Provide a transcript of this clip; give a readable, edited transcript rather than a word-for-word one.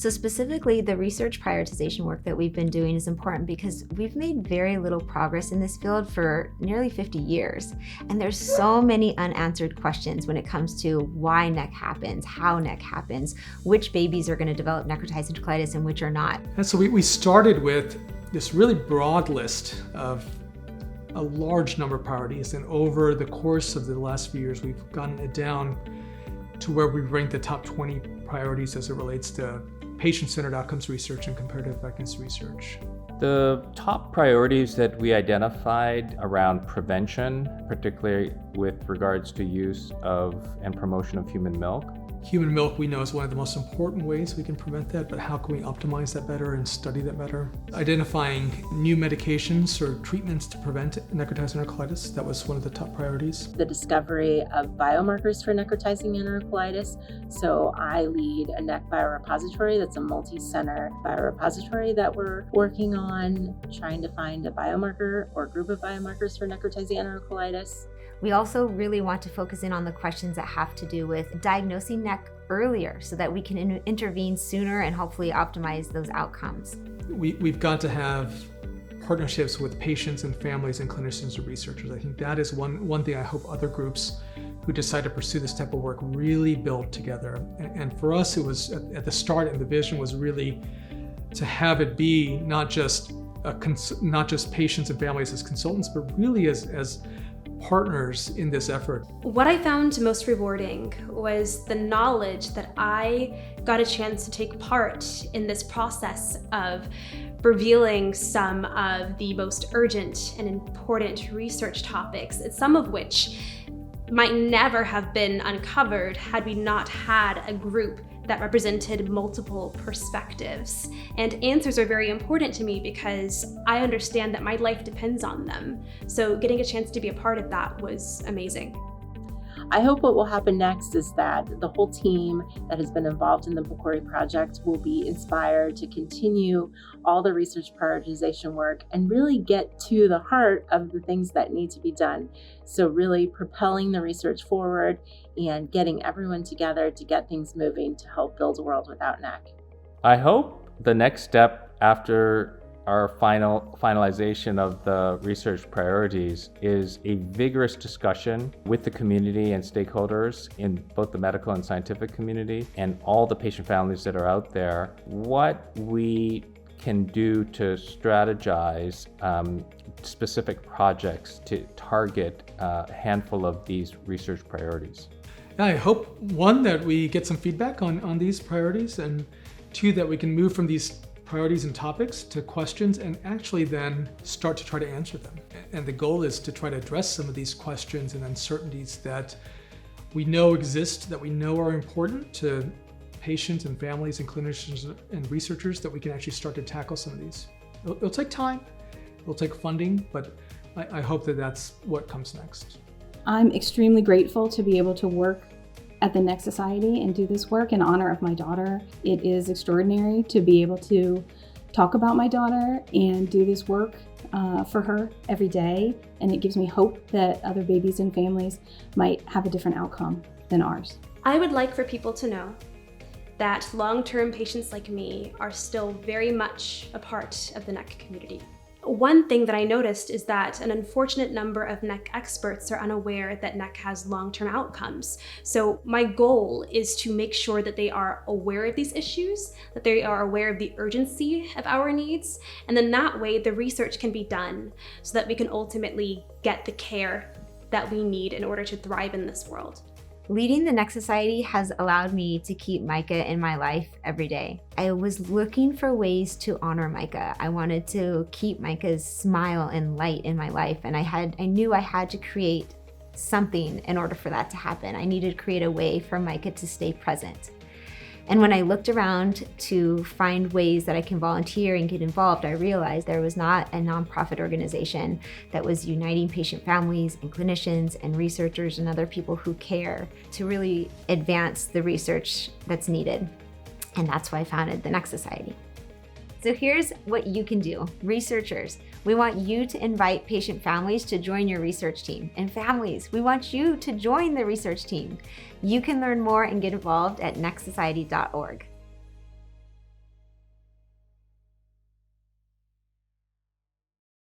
So specifically, the research prioritization work that we've been doing is important because we've made very little progress in this field for nearly 50 years. And there's so many unanswered questions when it comes to why NEC happens, how NEC happens, which babies are going to develop necrotizing colitis and which are not. And so we started with this really broad list of a large number of priorities, and over the course of the last few years, we've gotten it down to where we rank the top 20 priorities as it relates to patient-centered outcomes research and comparative effectiveness research. The top priorities that we identified around prevention, particularly with regards to use of and promotion of human milk. Human milk, we know, is one of the most important ways we can prevent that, but how can we optimize that better and study that better? Identifying new medications or treatments to prevent necrotizing enterocolitis, that was one of the top priorities. The discovery of biomarkers for necrotizing enterocolitis. So I lead a NEC biorepository that's a multi-center biorepository that we're working on, trying to find a biomarker or group of biomarkers for necrotizing enterocolitis. We also really want to focus in on the questions that have to do with diagnosing NEC earlier so that we can intervene sooner and hopefully optimize those outcomes. We've got to have partnerships with patients and families and clinicians and researchers. I think that is one thing I hope other groups who decide to pursue this type of work really build together. And for us, it was at the start, and the vision was really to have it be not just patients and families as consultants, but really as partners in this effort. What I found most rewarding was the knowledge that I got a chance to take part in this process of revealing some of the most urgent and important research topics, some of which might never have been uncovered had we not had a group that represented multiple perspectives. And answers are very important to me because I understand that my life depends on them. So getting a chance to be a part of that was amazing. I hope what will happen next is that the whole team that has been involved in the PCORI project will be inspired to continue all the research prioritization work and really get to the heart of the things that need to be done. So really propelling the research forward and getting everyone together to get things moving to help build a world without NEC. I hope the next step after our finalization of the research priorities is a vigorous discussion with the community and stakeholders in both the medical and scientific community and all the patient families that are out there, what we can do to strategize specific projects to target a handful of these research priorities. I hope, one, that we get some feedback on these priorities, and two, that we can move from these priorities and topics to questions and actually then start to try to answer them. And the goal is to try to address some of these questions and uncertainties that we know exist, that we know are important to patients and families and clinicians and researchers, that we can actually start to tackle some of these. It'll take time, it'll take funding, but I hope that that's what comes next. I'm extremely grateful to be able to work at the NEC Society and do this work in honor of my daughter. It is extraordinary to be able to talk about my daughter and do this work for her every day, and it gives me hope that other babies and families might have a different outcome than ours. I would like for people to know that long-term patients like me are still very much a part of the NEC community. One thing that I noticed is that an unfortunate number of NEC experts are unaware that NEC has long-term outcomes. So my goal is to make sure that they are aware of these issues, that they are aware of the urgency of our needs, and then that way the research can be done so that we can ultimately get the care that we need in order to thrive in this world. Leading the NEC Society has allowed me to keep Micah in my life every day. I was looking for ways to honor Micah. I wanted to keep Micah's smile and light in my life, and I knew I had to create something in order for that to happen. I needed to create a way for Micah to stay present. And when I looked around to find ways that I can volunteer and get involved, I realized there was not a nonprofit organization that was uniting patient families and clinicians and researchers and other people who care to really advance the research that's needed. And that's why I founded the NEC Society. So here's what you can do. Researchers, we want you to invite patient families to join your research team. And families, we want you to join the research team. You can learn more and get involved at necsociety.org.